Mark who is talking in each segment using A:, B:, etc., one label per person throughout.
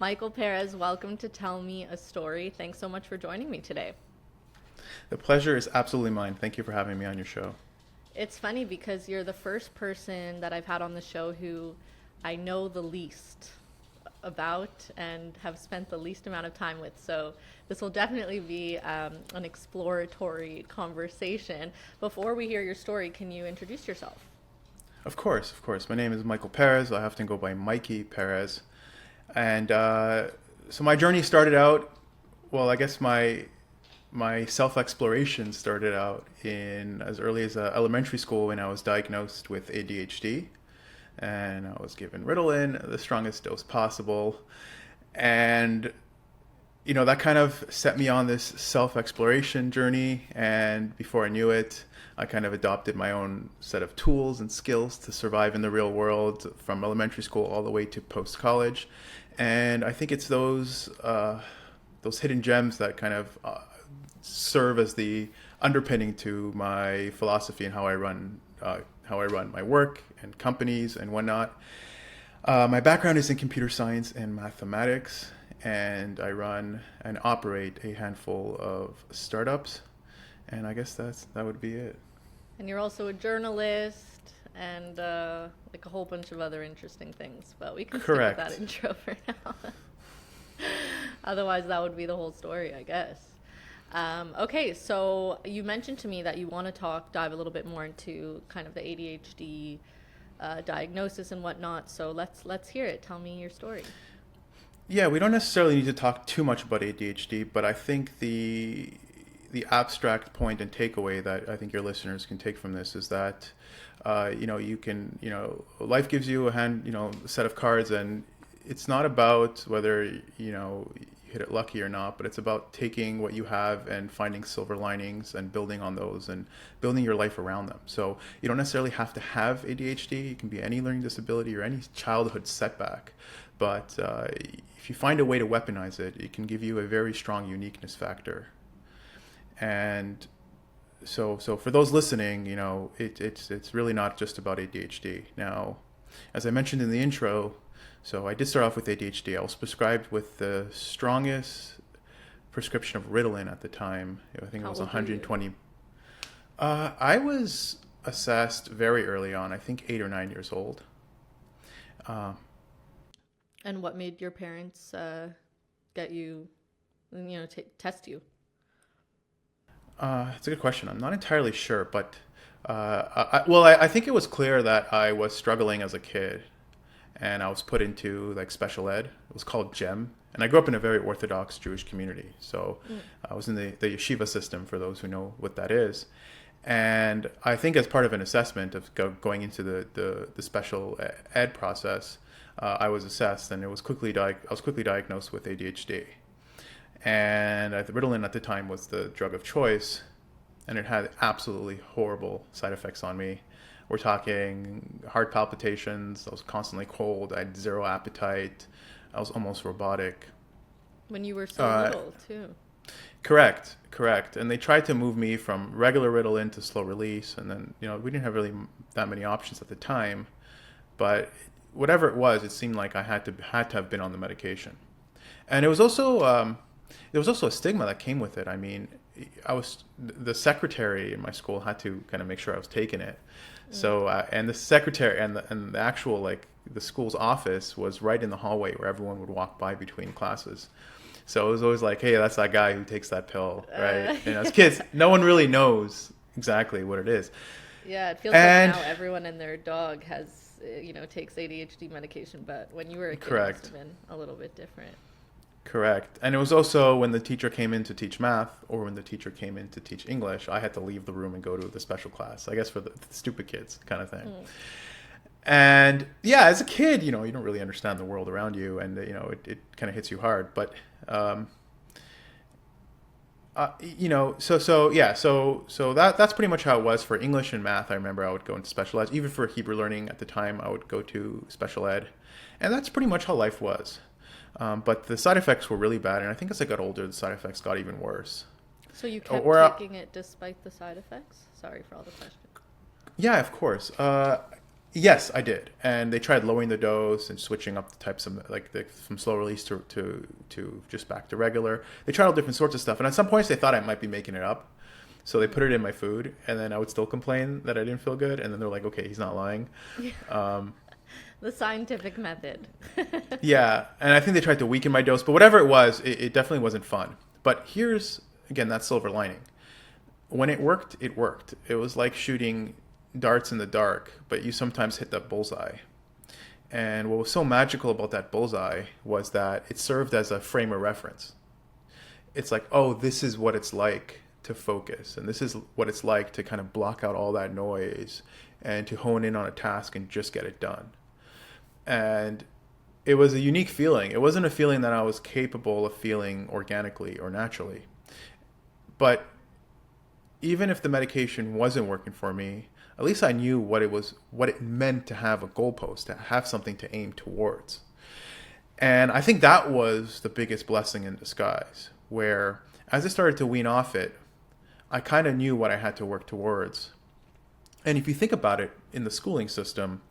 A: Michael Perez, welcome to Tell Me a Story. Thanks so much for joining me today.
B: The pleasure is absolutely mine. Thank you for having me on your show.
A: It's funny because you're the first person that I've had on the show who I know the least about and have spent the least amount of time with. So this will definitely be an exploratory conversation. Before we hear your story, can you introduce yourself?
B: Of course, of course. My name is Michael Perez. I often go by Mikey Perez. And so my journey started out, well, I guess my self-exploration started out in as early as elementary school when I was diagnosed with ADHD. And I was given Ritalin, the strongest dose possible. And that kind of set me on this self-exploration journey. And before I knew it, I kind of adopted my own set of tools and skills to survive in the real world from elementary school all the way to post-college. And I think it's those hidden gems that kind of serve as the underpinning to my philosophy and how I run my work and companies and whatnot. My background is in computer science and mathematics, and I run and operate a handful of startups. And I guess that would be it.
A: And you're also a journalist and like a whole bunch of other interesting things, but we can stick with that
B: Correct.
A: intro for now. Otherwise, that would be the whole story, I guess. Okay, so you mentioned to me that you want to dive a little bit more into kind of the ADHD diagnosis and whatnot. So let's hear it. Tell me your story.
B: Yeah, we don't necessarily need to talk too much about ADHD, but I think the abstract point and takeaway that I think your listeners can take from this is that you can, life gives you a set of cards, and it's not about whether you hit it lucky or not, but it's about taking what you have and finding silver linings and building on those and building your life around them. So you don't necessarily have to have ADHD. It can be any learning disability or any childhood setback. But if you find a way to weaponize it, it can give you a very strong uniqueness factor. And so for those listening, it's really not just about ADHD. Now, as I mentioned in the intro, so I did start off with ADHD. I was prescribed with the strongest prescription of Ritalin at the time. I think it
A: How
B: was
A: old were you?
B: 120. I was assessed very early on. I think 8 or 9 years old. Uh,
A: And what made your parents get you, test you?
B: it's a good question. I'm not entirely sure, but I think it was clear that I was struggling as a kid, and I was put into like special ed. It was called GEM, and I grew up in a very Orthodox Jewish community. So
A: Mm.
B: I was in the yeshiva system, for those who know what that is. And I think as part of an assessment of going into the special ed process, I was assessed, and I was quickly diagnosed with ADHD. And the Ritalin at the time was the drug of choice, and it had absolutely horrible side effects on me. We're talking heart palpitations. I was constantly cold. I had zero appetite. I was almost robotic.
A: When you were so
B: Uh,
A: little, too.
B: correct. And they tried to move me from regular Ritalin to slow release, and then we didn't have really that many options at the time. But whatever it was, it seemed like I had to have been on the medication. And it was also there was also a stigma that came with it. I mean, the secretary in my school had to kind of make sure I was taking it.
A: Mm.
B: So and the secretary and the actual the school's office was right in the hallway where everyone would walk by between classes. So it was always like, hey, that's that guy who takes that pill, right? And as kids, no one really knows exactly what it is.
A: Yeah, it feels like
B: And
A: now everyone and their dog takes ADHD medication, but when you were a kid, it must
B: correct.
A: have been a little bit different.
B: Correct. And it was also when the teacher came in to teach math or when the teacher came in to teach English, I had to leave the room and go to the special class, I guess for the stupid kids kind of thing.
A: Mm.
B: And yeah, as a kid, you don't really understand the world around you, and it kind of hits you hard. But that's pretty much how it was for English and math. I remember I would go into special ed. Even for Hebrew learning at the time, I would go to special ed, and that's pretty much how life was. But the side effects were really bad, and I think as I got older, the side effects got even worse.
A: So you
B: Or,
A: kept
B: or
A: taking it despite the side effects? Sorry for all the questions.
B: yeah, of course. Yes, I did, and they tried lowering the dose and switching up the types of from slow release to just back to regular. They tried all different sorts of stuff, and at some points they thought I might be making it up, so they put it in my food, and then I would still complain that I didn't feel good, and then they're like, "Okay, he's not lying." Um,
A: The scientific method.
B: yeah, and I think they tried to weaken my dose, but whatever it was, it definitely wasn't fun. But here's again that silver lining: when it worked, it worked. It was like shooting darts in the dark, but you sometimes hit that bullseye. And what was so magical about that bullseye was that it served as a frame of reference. It's like, oh, this is what it's like to focus, and this is what it's like to kind of block out all that noise and to hone in on a task and just get it done. And it was a unique feeling. It wasn't a feeling that I was capable of feeling organically or naturally. But even if the medication wasn't working for me, at least I knew what it meant to have a goalpost, to have something to aim towards. And I think that was the biggest blessing in disguise, where as I started to wean off it, I kind of knew what I had to work towards. And if you think about it in the schooling system,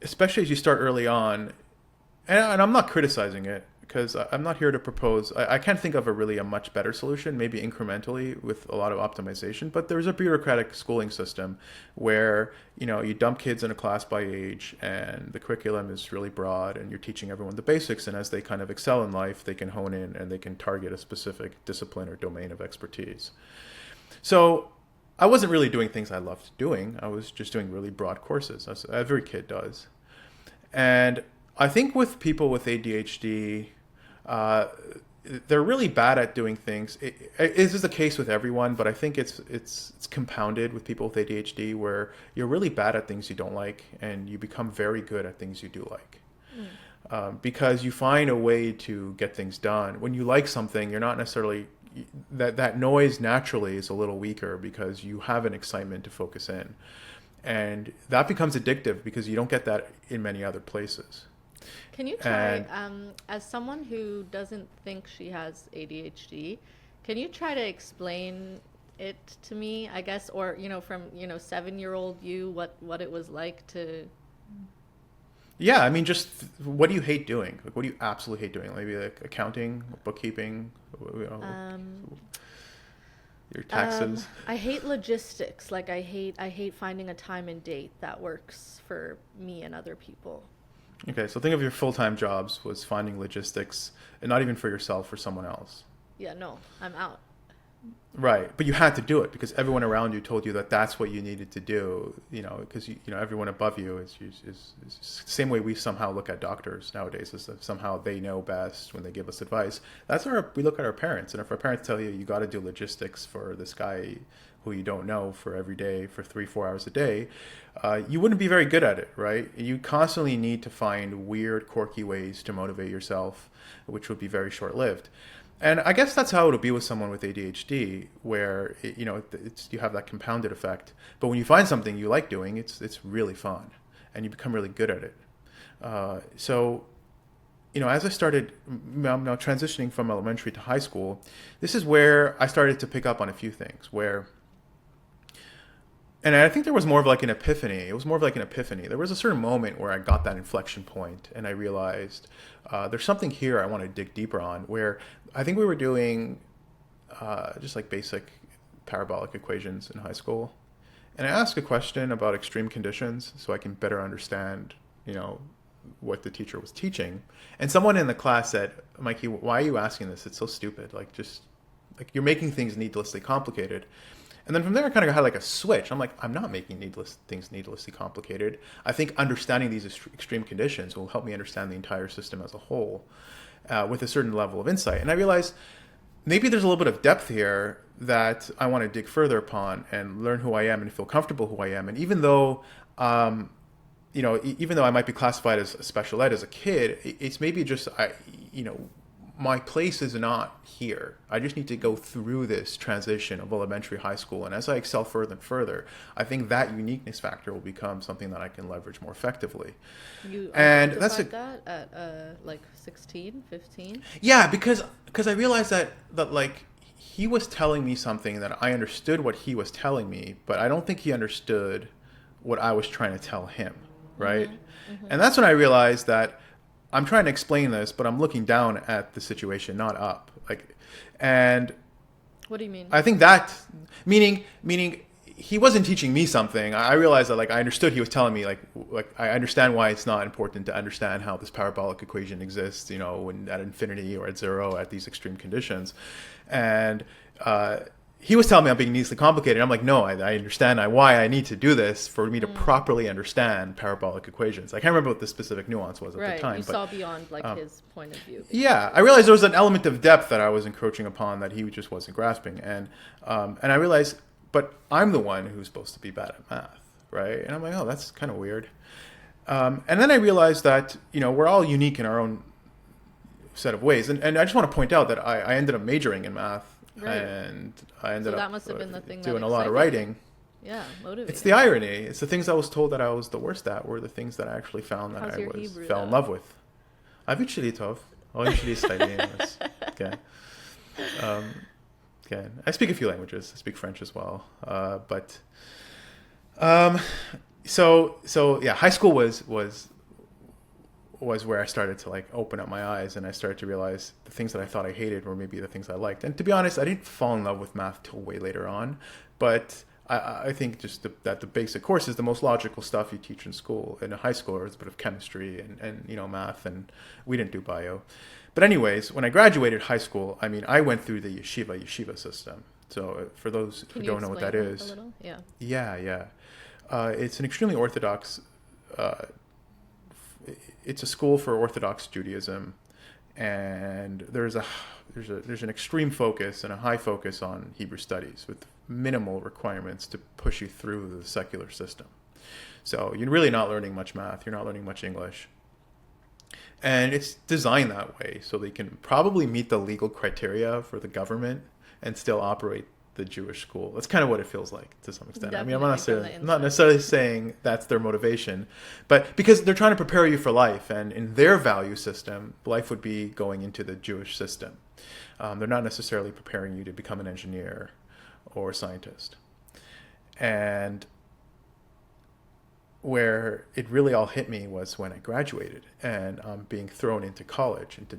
B: especially as you start early on, and I'm not criticizing it because I'm not here to propose. I can't think of a much better solution, maybe incrementally with a lot of optimization. But there's a bureaucratic schooling system where you dump kids in a class by age, and the curriculum is really broad, and you're teaching everyone the basics. And as they kind of excel in life, they can hone in and they can target a specific discipline or domain of expertise. So I wasn't really doing things I loved doing. I was just doing really broad courses, as every kid does. And I think with people with ADHD, they're really bad at doing things. This is the case with everyone, but I think it's compounded with people with ADHD, where you're really bad at things you don't like, and you become very good at things you do like. Because you find a way to get things done. When you like something, you're not necessarily that noise naturally is a little weaker because you have an excitement to focus in, and that becomes addictive because you don't get that in many other places.
A: Can you try, as someone who doesn't think she has ADHD, can you try to explain it to me, I guess, or, from, 7-year-old you, what it was like to...
B: Yeah, I mean, just what do you hate doing? Like, what do you absolutely hate doing? Maybe like accounting, bookkeeping, your taxes.
A: I hate logistics. Like I hate finding a time and date that works for me and other people.
B: Okay, so think of your full-time jobs was finding logistics, and not even for yourself, for someone else.
A: Yeah, no, I'm out.
B: Right, but you had to do it because everyone around you told you that that's what you needed to do. Because everyone above you is the same way we somehow look at doctors nowadays. Is that somehow they know best when they give us advice. That's where we look at our parents, and if our parents tell you got to do logistics for this guy who you don't know for every day for 3-4 hours a day, you wouldn't be very good at it, right? You constantly need to find weird, quirky ways to motivate yourself, which would be very short-lived. And I guess that's how it'll be with someone with ADHD, where you have that compounded effect. But when you find something you like doing, it's really fun, and you become really good at it. So, as I started, I'm now transitioning from elementary to high school. This is where I started to pick up on a few things. And I think there was more of like an epiphany. It was more of like an epiphany. There was a certain moment where I got that inflection point, and I realized there's something here I want to dig deeper on, where I think we were doing just like basic parabolic equations in high school. And I asked a question about extreme conditions so I can better understand, what the teacher was teaching. And someone in the class said, "Mikey, why are you asking this? It's so stupid. You're making things needlessly complicated." And then from there, I kind of had like a switch. I'm like, I'm not making things needlessly complicated. I think understanding these extreme conditions will help me understand the entire system as a whole with a certain level of insight. And I realized maybe there's a little bit of depth here that I want to dig further upon and learn who I am and feel comfortable who I am. And even though, even though I might be classified as a special ed as a kid, it's maybe just, my place is not here. I just need to go through this transition of elementary, high school. And as I excel further and further, I think that uniqueness factor will become something that I can leverage more effectively.
A: You
B: and
A: that's that at like 16, 15?
B: Yeah, because I realized that like he was telling me something that I understood what he was telling me, but I don't think he understood what I was trying to tell him, right? And that's when I realized that I'm trying to explain this, but I'm looking down at the situation, not up. And
A: What do you mean?
B: I think that meaning he wasn't teaching me something. I realized that I understood he was telling me like I understand why it's not important to understand how this parabolic equation exists, when at infinity or at zero at these extreme conditions, and he was telling me I'm being needlessly complicated. I'm like, no, I understand why I need to do this for me to properly understand parabolic equations. I can't remember what the specific nuance was at the time.
A: You saw beyond his point of view.
B: Yeah, I realized there was an element of depth that I was encroaching upon that he just wasn't grasping, and I realized, but I'm the one who's supposed to be bad at math, right? And I'm like, oh, that's kind of weird. And then I realized that we're all unique in our own set of ways, and I just want to point out that I ended up majoring in math. Right. And I ended
A: that
B: up
A: must have been the thing
B: doing a lot of writing.
A: Yeah, motivating.
B: It's the irony. It's the things I was told that I was the worst at were the things that I actually found that fell in love with. אהבתי שלי טוב. ההורים שלי ישראלים. Okay. Okay. I speak a few languages. I speak French as well. So yeah, high school was where I started to open up my eyes, and I started to realize the things that I thought I hated were maybe the things I liked. And to be honest, I didn't fall in love with math till way later on, but I think just that the basic course is the most logical stuff you teach in school. In high school, there's a bit of chemistry and math, and we didn't do bio. But anyways, when I graduated high school, I went through the yeshiva system. So for those who don't know what that is,
A: a little?
B: Yeah. It's an extremely orthodox. It's a school for Orthodox Judaism, and there's an extreme focus and a high focus on Hebrew studies with minimal requirements to push you through the secular system. So you're really not learning much math. You're not learning much English. And it's designed that way so they can probably meet the legal criteria for the government and still operate the Jewish school. That's kind of what it feels like to some extent.
A: Definitely
B: I'm not necessarily saying that's their motivation, but because they're trying to prepare you for life, and in their value system, life would be going into the Jewish system. They're not necessarily preparing you to become an engineer or a scientist. And where it really all hit me was when I graduated and I'm being thrown into college at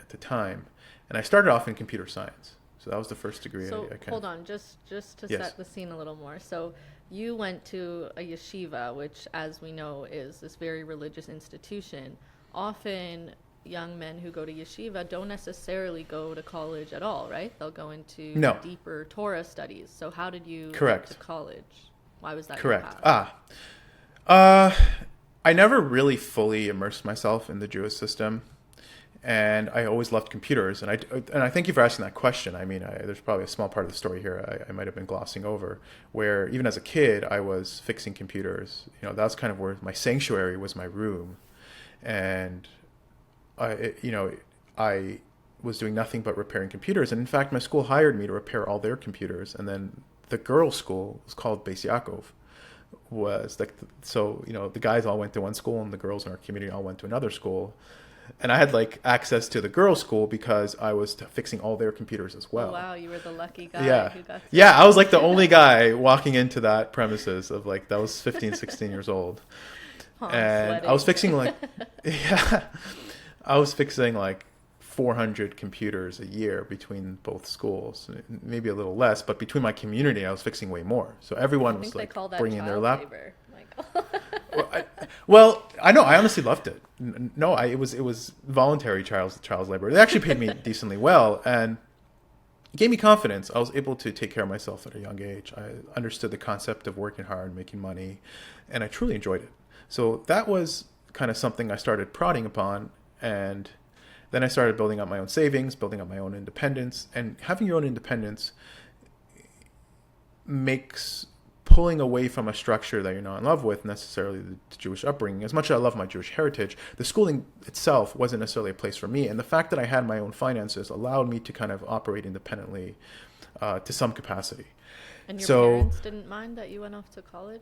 B: the time. And I started off in computer science. So that was the first degree.
A: So hold on, just to set the scene a little more. So you went to a yeshiva, which, as we know, is this very religious institution. Often young men who go to yeshiva don't necessarily go to college at all, right? They'll go into deeper Torah studies. So how did you get to college? Why was that
B: correct?
A: Your path?
B: I never really fully immersed myself in the Jewish system. And I always loved computers, and I thank you for asking that question. There's probably a small part of the story here I might have been glossing over, where even as a kid I was fixing computers. That's kind of where my sanctuary was, my room, and I was doing nothing but repairing computers. And in fact, my school hired me to repair all their computers, and then the girls' school was called Beis Yaakov. The guys all went to one school, and the girls in our community all went to another school. And I had access to the girls' school because I was fixing all their computers as well.
A: Oh, wow, you were the lucky guy who got to
B: Yeah, I was the only guy walking into that premises of that was 15, 16 years old. And I was fixing I was fixing 400 computers a year between both schools, maybe a little less, but between my community I was fixing way more. So everyone was bringing their laptop. Well, I know. I honestly loved it. No, it was voluntary child labor. They actually paid me decently well, and it gave me confidence. I was able to take care of myself at a young age. I understood the concept of working hard, making money, and I truly enjoyed it. So that was kind of something I started prodding upon, and then I started building up my own savings, building up my own independence, and having your own independence makes pulling away from a structure that you're not in love with, necessarily the Jewish upbringing. As much as I love my Jewish heritage, the schooling itself wasn't necessarily a place for me. And the fact that I had my own finances allowed me to kind of operate independently to some capacity.
A: And your parents didn't mind that you went off to college?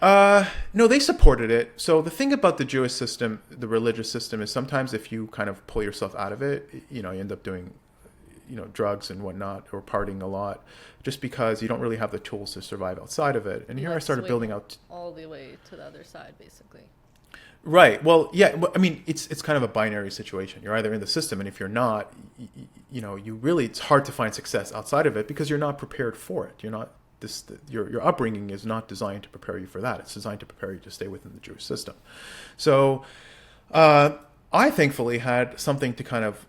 B: No, they supported it. So the thing about the Jewish system, the religious system, is sometimes if you kind of pull yourself out of it, you end up doing drugs and whatnot, or partying a lot, just because you don't really have the tools to survive outside of it. And here I started building out
A: all the way to the other side, basically.
B: Right. Well, yeah. I mean, it's kind of a binary situation. You're either in the system, and if you're not, you really, it's hard to find success outside of it because you're not prepared for it. You're not your upbringing is not designed to prepare you for that. It's designed to prepare you to stay within the Jewish system. So, I thankfully had something to kind of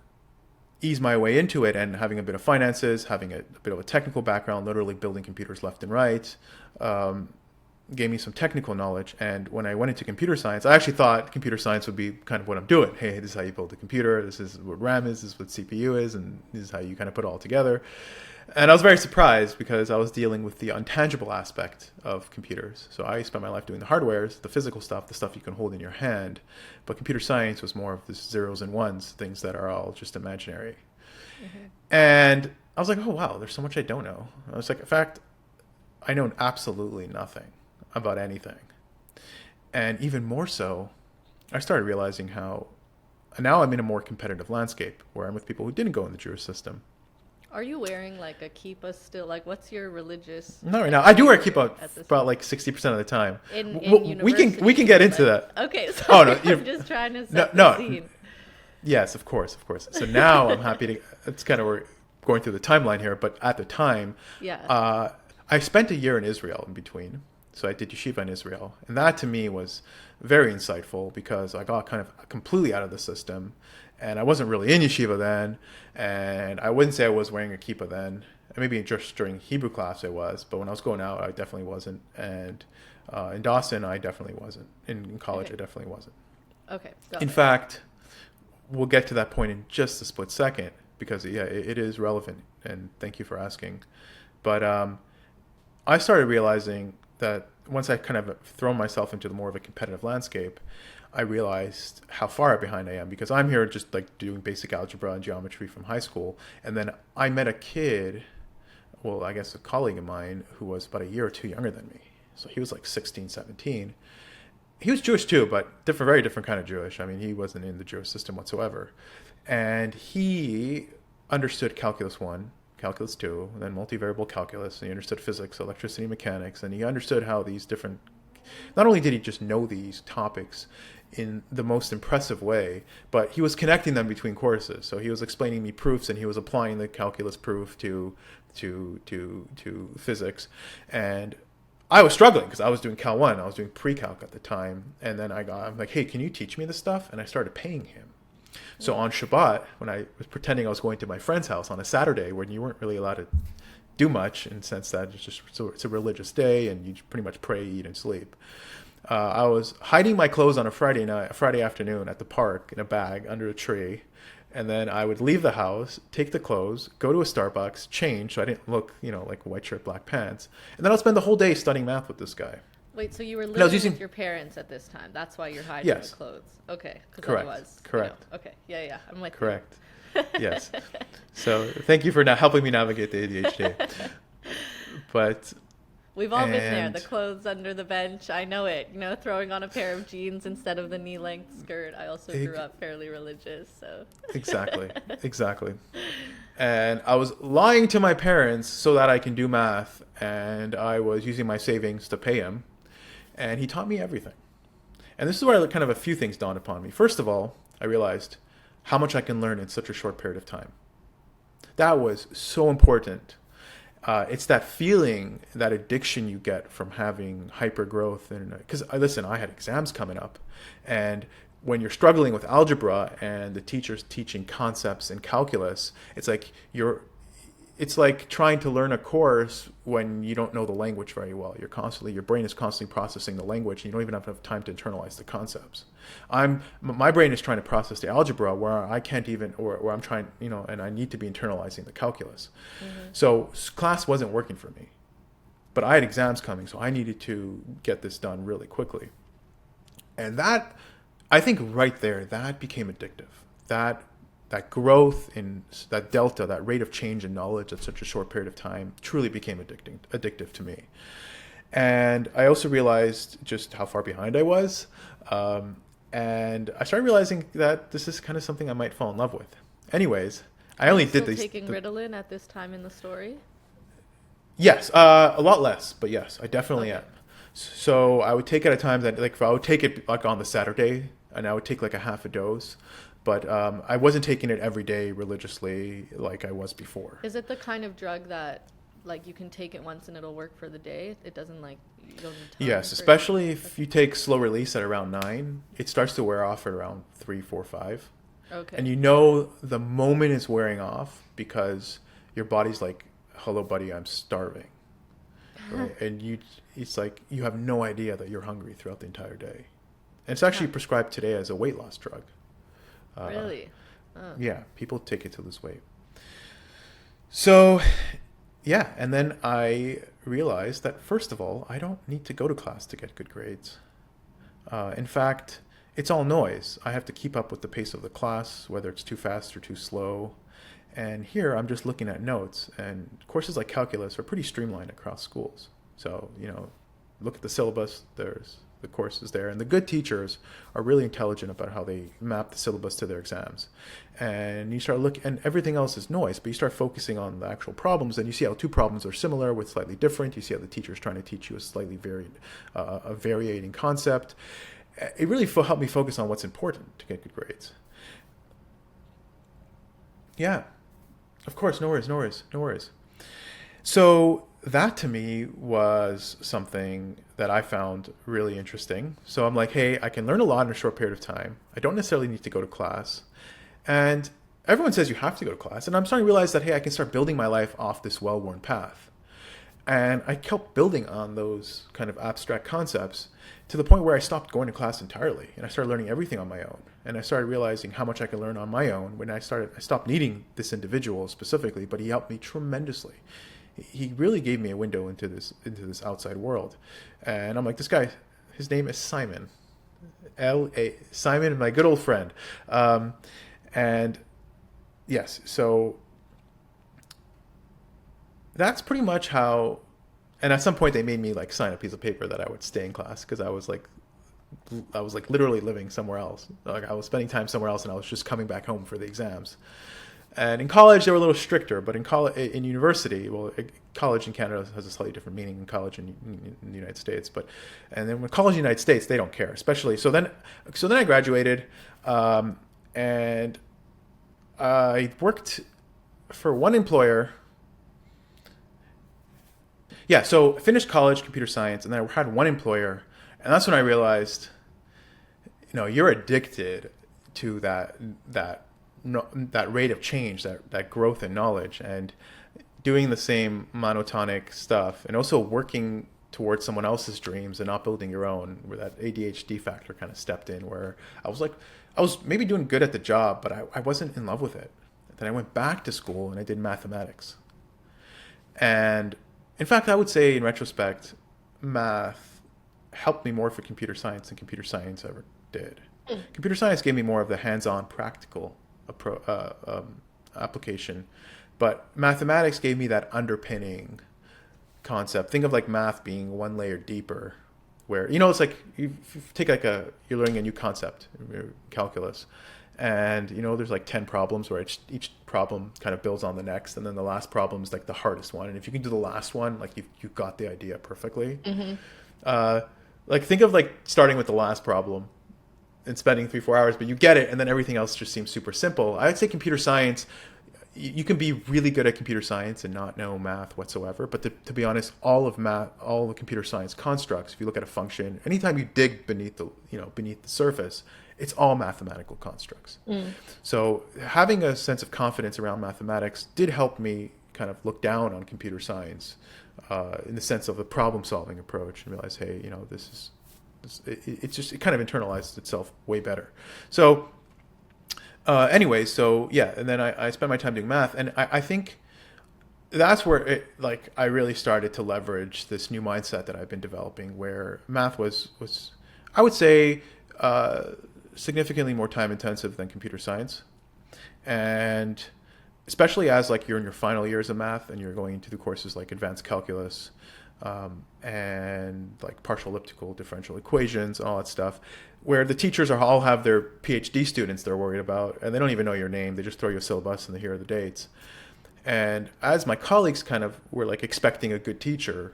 B: ease my way into it, and having a bit of finances, having a bit of a technical background, literally building computers left and right. Gave me some technical knowledge. And when I went into computer science, I actually thought computer science would be kind of what I'm doing. Hey, this is how you build a computer. This is what RAM is. This is what CPU is. And this is how you kind of put it all together. And I was very surprised because I was dealing with the intangible aspect of computers. So I spent my life doing the hardwares, the physical stuff, the stuff you can hold in your hand. But computer science was more of the zeros and ones, things that are all just imaginary. Mm-hmm. And I was like, oh, wow, there's so much I don't know. I was like, in fact, I know absolutely nothing about anything. And even more so, I started realizing how now I'm in a more competitive landscape where I'm with people who didn't go in the Jewish system.
A: Are you wearing like a kippah still? Like, what's your religious?
B: No, right now I do wear a kippah about like 60% of the time. We can get into that.
A: Okay, so
B: oh no,
A: I'm just trying to set the scene.
B: Yes, of course. So now I'm happy to. It's kind of we're going through the timeline here, but at the time, I spent a year in Israel in between. So I did yeshiva in Israel. And that to me was very insightful because I got kind of completely out of the system. And I wasn't really in yeshiva then. And I wouldn't say I was wearing a kippah then. And maybe just during Hebrew class I was. But when I was going out, I definitely wasn't. And in Dawson, I definitely wasn't. In college, I definitely wasn't.
A: Okay.
B: In fact, we'll get to that point in just a split second because, it is relevant. And thank you for asking. But I started realizing that once I kind of thrown myself into more of a competitive landscape, I realized how far behind I am because I'm here just like doing basic algebra and geometry from high school. And then I met a kid, well, I guess a colleague of mine who was about a year or two younger than me. So he was like 16, 17. He was Jewish too, but very different kind of Jewish. I mean, he wasn't in the Jewish system whatsoever. And he understood Calculus 1, Calculus 2, and then multivariable calculus, and he understood physics, electricity, mechanics, and he understood how these different, not only did he just know these topics in the most impressive way, but he was connecting them between courses. So he was explaining me proofs, and he was applying the calculus proof to physics. And I was struggling because I was doing Cal 1, I was doing pre-calc at the time, and then I'm like, hey, can you teach me this stuff? And I started paying him. So on Shabbat, when I was pretending I was going to my friend's house on a Saturday when you weren't really allowed to do much in the sense that it's a religious day and you pretty much pray, eat, and sleep. I was hiding my clothes on a Friday afternoon at the park in a bag under a tree. And then I would leave the house, take the clothes, go to a Starbucks, change so I didn't look, like white shirt, black pants. And then I'll spend the whole day studying math with this guy.
A: Wait, so you were living with your parents at this time. That's why you're hiding the clothes. Okay.
B: Correct.
A: Otherwise,
B: correct.
A: Okay. Yeah. I'm with
B: correct. Yes. So thank you for helping me navigate the ADHD. But
A: we've all been there. The clothes under the bench. I know it. Throwing on a pair of jeans instead of the knee-length skirt. I also grew up fairly religious, so. Exactly.
B: And I was lying to my parents so that I can do math, and I was using my savings to pay him. And he taught me everything. And this is where kind of a few things dawned upon me. First of all, I realized how much I can learn in such a short period of time. That was so important. It's that feeling, that addiction you get from having hyper growth. Because, listen, I had exams coming up. And when you're struggling with algebra and the teacher's teaching concepts in calculus, it's like trying to learn a course when you don't know the language very well. Your brain is constantly processing the language, and you don't even have enough time to internalize the concepts. My brain is trying to process the algebra where I can't even, or I'm trying, and I need to be internalizing the calculus. Mm-hmm. So class wasn't working for me, but I had exams coming, so I needed to get this done really quickly. And that, I think right there, that became addictive. That growth in that delta, that rate of change in knowledge at such a short period of time truly became addictive to me. And I also realized just how far behind I was. And I started realizing that this is kind of something I might fall in love with. Anyways, I
A: Are
B: only
A: you
B: did
A: still
B: these.
A: taking Ritalin at this time in the story?
B: Yes, a lot less, but yes, I definitely
A: Okay.
B: am. So I would take it at times that like if I would take it like on the Saturday, and I would take like a half a dose, but I wasn't taking it every day religiously like I was before.
A: Is it the kind of drug that like you can take it once and it'll work for the day? It doesn't like you don't need time
B: Yes,
A: for it.
B: especially if
A: Okay.
B: you take slow release at around 9, it starts to wear off at around 3, 4, 5. And
A: Okay.
B: you know the moment it's wearing off because your body's like, "Hello, buddy, I'm starving," right? And it's like you have no idea that you're hungry throughout the entire day. And it's actually
A: Huh.
B: prescribed today as a weight loss drug. Uh,
A: Really? Oh.
B: yeah, people take it to lose weight. So, yeah, and then I realized that first of all, I don't need to go to class to get good grades. In fact, it's all noise. I have to keep up with the pace of the class, whether it's too fast or too slow. And here I'm just looking at notes, and courses like calculus are pretty streamlined across schools. So, look at the syllabus, there's the courses there, and the good teachers are really intelligent about how they map the syllabus to their exams. And you start looking, and everything else is noise, but you start focusing on the actual problems, and you see how two problems are similar with slightly different. You see how the teacher's trying to teach you a slightly varied, a varying concept. It really helped me focus on what's important to get good grades. Yeah, of course, no worries, no worries, no worries. So that to me was something that I found really interesting. So I'm like, hey, I can learn a lot in a short period of time. I don't necessarily need to go to class. And everyone says you have to go to class. And I'm starting to realize that, hey, I can start building my life off this well-worn path. And I kept building on those kind of abstract concepts to the point where I stopped going to class entirely. And I started learning everything on my own. And I started realizing how much I could learn on my own when I stopped needing this individual specifically, but he helped me tremendously. He really gave me a window into this outside world. And I'm like, this guy, his name is Simon. Simon, my good old friend. And yes, so that's pretty much how. And at some point, they made me like sign a piece of paper that I would stay in class because I was like literally living somewhere else. Like I was spending time somewhere else, and I was just coming back home for the exams. And in college, they were a little stricter, but in university, well, college in Canada has a slightly different meaning than college in the United States. And then with college in the United States, they don't care, especially. So then I graduated, and I worked for one employer. Yeah, so I finished college, computer science, and then I had one employer, and that's when I realized, you're addicted to that rate of change, that growth in knowledge, and doing the same monotonic stuff, and also working towards someone else's dreams and not building your own, where that ADHD factor kind of stepped in, where I was maybe doing good at the job, but I wasn't in love with it. Then I went back to school and I did mathematics. And in fact, I would say in retrospect, math helped me more for computer science than computer science ever did. Computer science gave me more of the hands-on practical application, but mathematics gave me that underpinning concept. Think of like math being one layer deeper, where it's like you take like you're learning a new concept, calculus, and there's like 10 problems where each problem kind of builds on the next, and then the last problem is like the hardest one, and if you can do the last one, like you've got the idea perfectly. Like think of like starting with the last problem and spending 3-4 hours, but you get it, and then everything else just seems super simple. I'd say computer science, you can be really good at computer science and not know math whatsoever. But to be honest, all the computer science constructs, if you look at a function, anytime you dig beneath the surface, it's all mathematical constructs. So having a sense of confidence around mathematics did help me kind of look down on computer science in the sense of the problem-solving approach and realize, hey, this is. It kind of internalized itself way better. So anyway, so yeah, and then I spent my time doing math, and I think that's where I really started to leverage this new mindset that I've been developing, where math was I would say significantly more time intensive than computer science, and especially as like you're in your final years of math and you're going into the courses like advanced calculus. and like partial elliptical differential equations and all that stuff, where the teachers are all have their PhD students they're worried about, and they don't even know your name. They just throw you a syllabus and here are the dates. And as my colleagues kind of were like expecting a good teacher,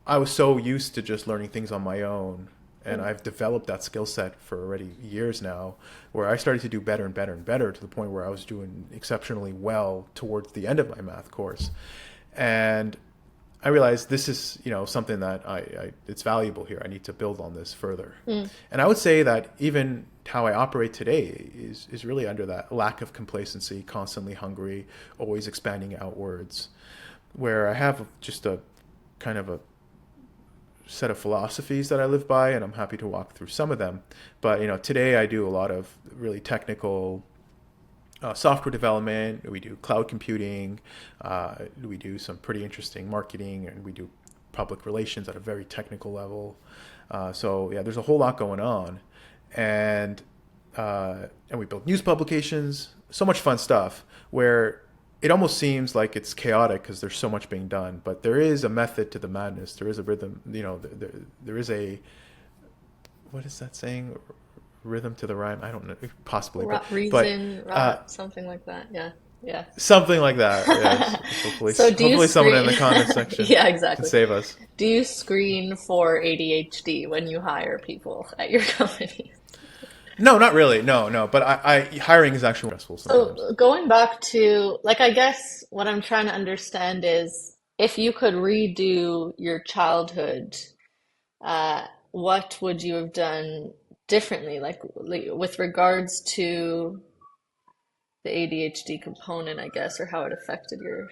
B: I was so used to just learning things on my own. And I've developed that skill set for already years now, where I started to do better and better and better to the point where I was doing exceptionally well towards the end of my math course. And I realized this is, something that it's valuable here. I need to build on this further. And I would say that even how I operate today is really under that lack of complacency, constantly hungry, always expanding outwards, where I have just a kind of a set of philosophies that I live by, and I'm happy to walk through some of them. But today I do a lot of really technical software development. We do cloud computing. We do some pretty interesting marketing, and we do public relations at a very technical level. So yeah, there's a whole lot going on, and we build news publications. So much fun stuff where it almost seems like it's chaotic because there's so much being done, but there is a method to the madness. There is a rhythm, there is a, what is that saying? Rhythm to the rhyme? I don't know, possibly,
A: Reason, something like that. Yeah. Yeah.
B: something like that. Yes. Hopefully,
A: So do you
B: hopefully someone in
A: screen?
B: the comments section
A: Yeah,
B: can
A: exactly.
B: save us.
A: Do you screen for ADHD when you hire people at your company?
B: No, not really. No, no. But hiring is actually stressful sometimes.
A: So going back to, like, I guess what I'm trying to understand is if you could redo your childhood, what would you have done differently, like with regards to the ADHD component, I guess, or how it affected your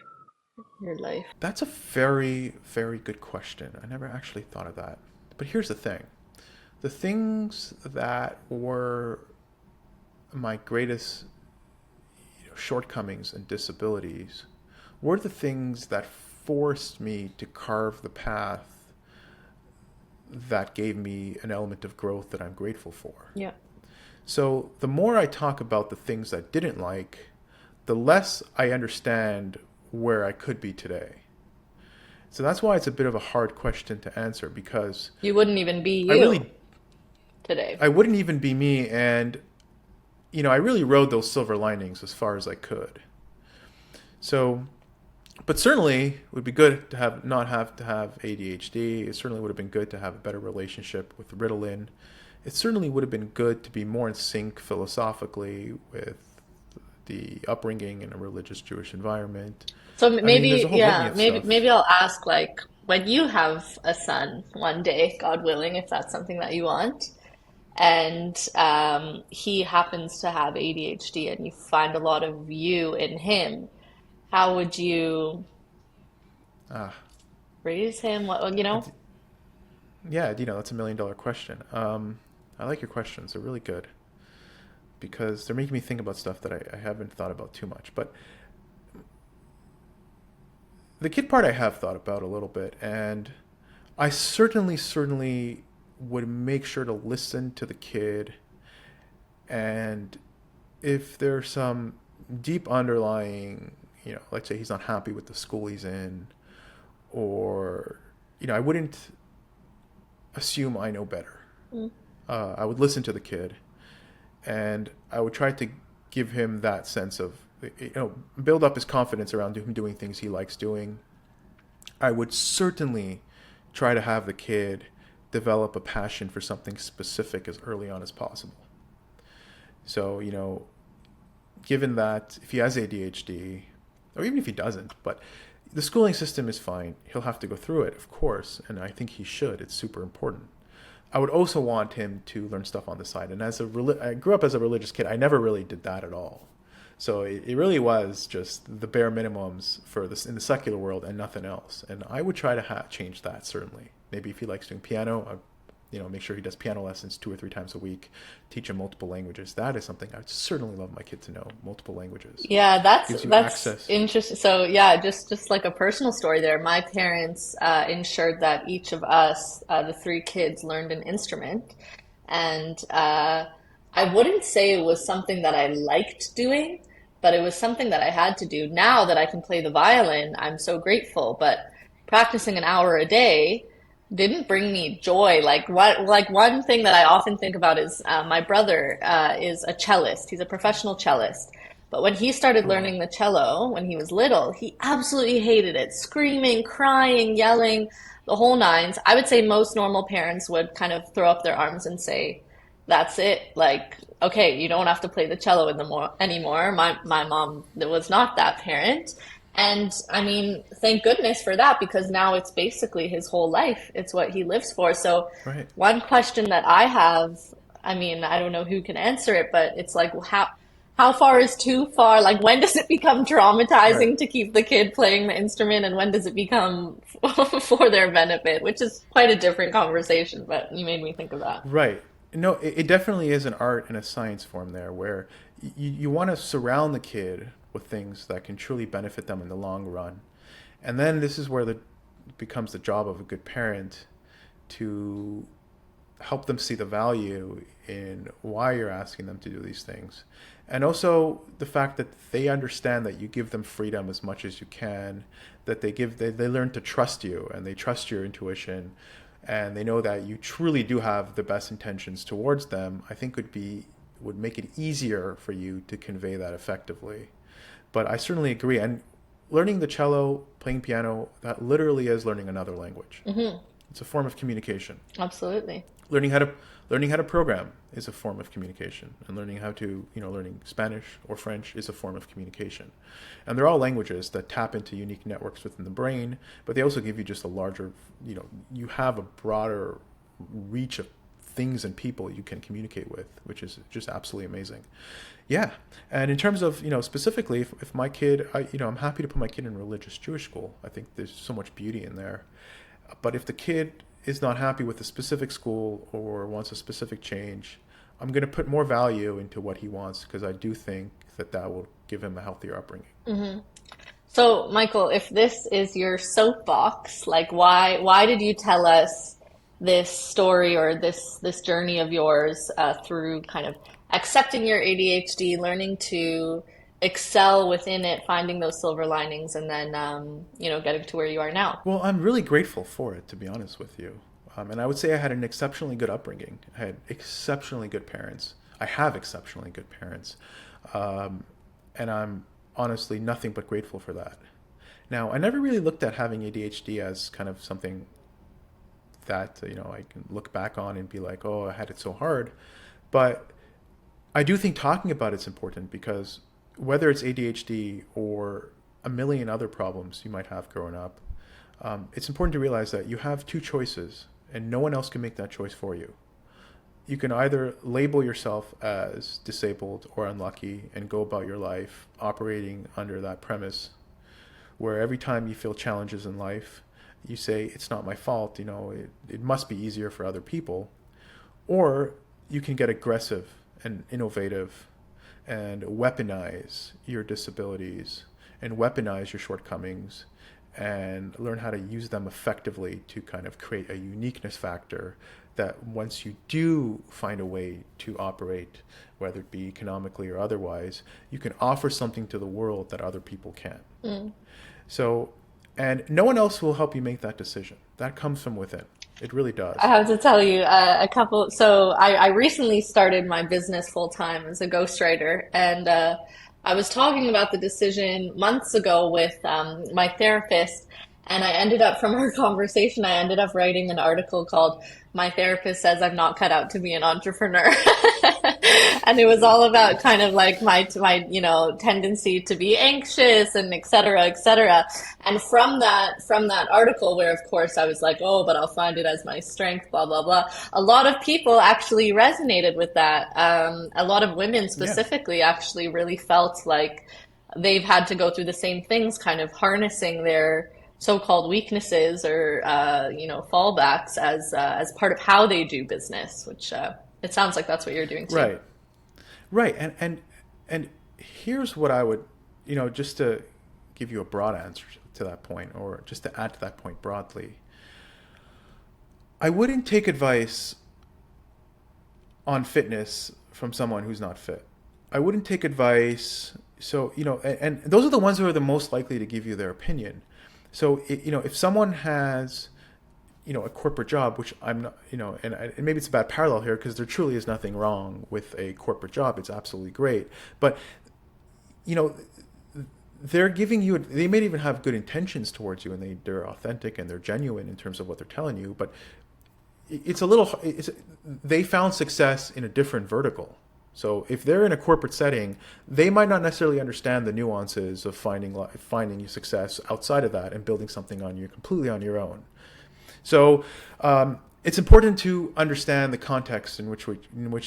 A: life?
B: That's a very, very good question. I never actually thought of that. But here's the thing. The things that were my greatest shortcomings and disabilities were the things that forced me to carve the path that gave me an element of growth that I'm grateful for.
A: Yeah.
B: So the more I talk about the things I didn't like, the less I understand where I could be today. So that's why it's a bit of a hard question to answer, because
A: You wouldn't even be
B: I
A: you
B: really
A: today.
B: I wouldn't even be me, and I really rode those silver linings as far as I could. So, but certainly it would be good to have not have to have ADHD. It certainly would have been good to have a better relationship with Ritalin. It certainly would have been good to be more in sync philosophically with the upbringing in a religious Jewish environment.
A: So
B: I mean, there's
A: maybe,
B: a whole litany
A: yeah,
B: of stuff.
A: maybe I'll ask, like, when you have a son one day, God willing, if that's something that you want, and he happens to have ADHD and you find a lot of you in him, how would you
B: Ah,
A: raise him? What, you know?
B: yeah, that's $1 million question. I like your questions; they're really good because they're making me think about stuff that I haven't thought about too much. But the kid part I have thought about a little bit, and I certainly would make sure to listen to the kid, and if there's some deep underlying, let's say he's not happy with the school he's in, or I wouldn't assume I know better.
A: Mm.
B: I would listen to the kid, and I would try to give him that sense of, build up his confidence around him doing things he likes doing. I would certainly try to have the kid develop a passion for something specific as early on as possible. So, given that if he has ADHD, or even if he doesn't, but the schooling system is fine, he'll have to go through it, of course, and I think he should. It's super important. I would also want him to learn stuff on the side. And I grew up as a religious kid. I never really did that at all. So it really was just the bare minimums for this in the secular world and nothing else. And I would try to change that, certainly. Maybe if he likes doing piano, make sure he does piano lessons 2 or 3 times a week. Teach him multiple languages. That is something I would certainly love my kid to know. Multiple languages
A: Yeah,
B: gives you
A: that's
B: access.
A: interesting. So yeah, just like a personal story there. My parents ensured that each of us, the three kids, learned an instrument, and I wouldn't say it was something that I liked doing, but it was something that I had to do. Now that I can play the violin, I'm so grateful. But practicing an hour a day didn't bring me joy. Like one thing that I often think about is my brother is a cellist. He's a professional cellist. But when he started
B: Oh wow.
A: learning the cello when he was little, he absolutely hated it. Screaming, crying, yelling, the whole nines. I would say most normal parents would kind of throw up their arms and say, "That's it. Like, okay, you don't have to play the cello in the more anymore." My mom was not that parent. And I mean, thank goodness for that because now it's basically his whole life. It's what he lives for. So,
B: Right.
A: one question that I have, I mean, I don't know who can answer it, but it's like, how far is too far? Like, when does it become
B: Right.
A: traumatizing to keep the kid playing the instrument, and when does it become for their benefit? Which is quite a different conversation, but you made me think of that.
B: Right. No, it definitely is an art and a science form there where you want to surround the kid with things that can truly benefit them in the long run. And then this is where the becomes the job of a good parent to help them see the value in why you're asking them to do these things. And also the fact that they understand that you give them freedom as much as you can, that they learn to trust you and they trust your intuition and they know that you truly do have the best intentions towards them, I think would make it easier for you to convey that effectively. But I certainly agree. And learning the cello, playing piano, that literally is learning another language.
A: Hmm.
B: It's a form of communication.
A: Absolutely.
B: Learning how to learning how to program is a form of communication, and learning how to learning Spanish or French is a form of communication. And they're all languages that tap into unique networks within the brain, but they also give you just a larger, you have a broader reach of things and people you can communicate with, which is just absolutely amazing. Yeah. And in terms of, specifically, if my kid, I'm happy to put my kid in religious Jewish school. I think there's so much beauty in there. But if the kid is not happy with a specific school or wants a specific change, I'm going to put more value into what he wants because I do think that that will give him a healthier upbringing.
A: Hmm. So, Michael, if this is your soapbox, like why did you tell us this story or this journey of yours through kind of accepting your ADHD, learning to excel within it, finding those silver linings, and then getting to where you are now?
B: Well, I'm really grateful for it, to be honest with you. And I would say I had an exceptionally good upbringing. I had exceptionally good parents. I have exceptionally good parents. Um, and I'm honestly nothing but grateful for that. Now, I never really looked at having ADHD as kind of something that, I can look back on and be like, oh, I had it so hard. But I do think talking about it's important because whether it's ADHD or a million other problems you might have growing up, it's important to realize that you have two choices and no one else can make that choice for you. You can either label yourself as disabled or unlucky and go about your life operating under that premise where every time you feel challenges in life, you say, it's not my fault, it must be easier for other people. Or you can get aggressive and innovative and weaponize your disabilities and weaponize your shortcomings and learn how to use them effectively to kind of create a uniqueness factor that once you do find a way to operate, whether it be economically or otherwise, you can offer something to the world that other people can't.
A: Mm.
B: So, and no one else will help you make that decision. That comes from within. It really
A: I
B: does.
A: have to tell you a couple. So I recently started my business full time as a ghostwriter, and I was talking about the decision months ago with my therapist, and I ended up from our conversation, I ended up writing an article called "My Therapist Says I'm Not Cut Out to Be an Entrepreneur." And it was all about kind of like my tendency to be anxious and et cetera, et cetera. And from that article where of course I was like, oh, but I'll find it as my strength, blah blah blah. A lot of people actually resonated with that. A lot of women
B: Yeah.
A: specifically actually really felt like they've had to go through the same things, kind of harnessing their so-called weaknesses or fallbacks as part of how they do business, which it sounds like that's what you're doing too.
B: Right. Right. And here's what I would, just to give you a broad answer to that point, or just to add to that point broadly, I wouldn't take advice on fitness from someone who's not fit. I wouldn't take advice. So, and those are the ones who are the most likely to give you their opinion. So, if someone has, a corporate job, which I'm not, and maybe it's a bad parallel here because there truly is nothing wrong with a corporate job. It's absolutely great. But, you know, they're giving you, they may even have good intentions towards you, and they're authentic and they're genuine in terms of what they're telling you. But they found success in a different vertical. So if they're in a corporate setting, they might not necessarily understand the nuances of finding you success outside of that and building something on you completely on your own. So it's important to understand the context in which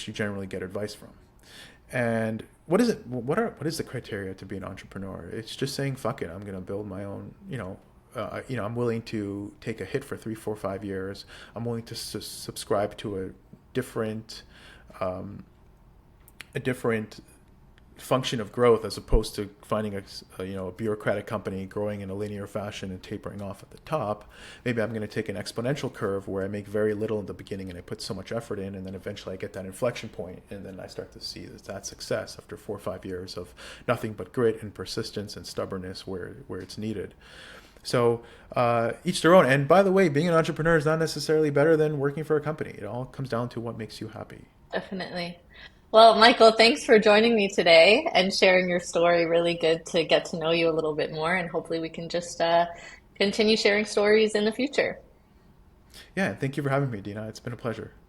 B: you generally get advice from. And what is it? What is the criteria to be an entrepreneur? It's just saying, "Fuck it, I'm going to build my own." I'm willing to take a hit for 3, 4, 5 years. I'm willing to subscribe to different, um, a different function of growth as opposed to finding a bureaucratic company growing in a linear fashion and tapering off at the top. Maybe I'm going to take an exponential curve where I make very little in the beginning and I put so much effort in, and then eventually I get that inflection point, and then I start to see that success after 4 or 5 years of nothing but grit and persistence and stubbornness where it's needed. So each their own. And by the way, being an entrepreneur is not necessarily better than working for a company. It all comes down to what makes you happy.
A: Definitely. Well, Michael, thanks for joining me today and sharing your story. Really good to get to know you a little bit more, and hopefully we can just continue sharing stories in the future.
B: Yeah, thank you for having me, Dina. It's been a pleasure.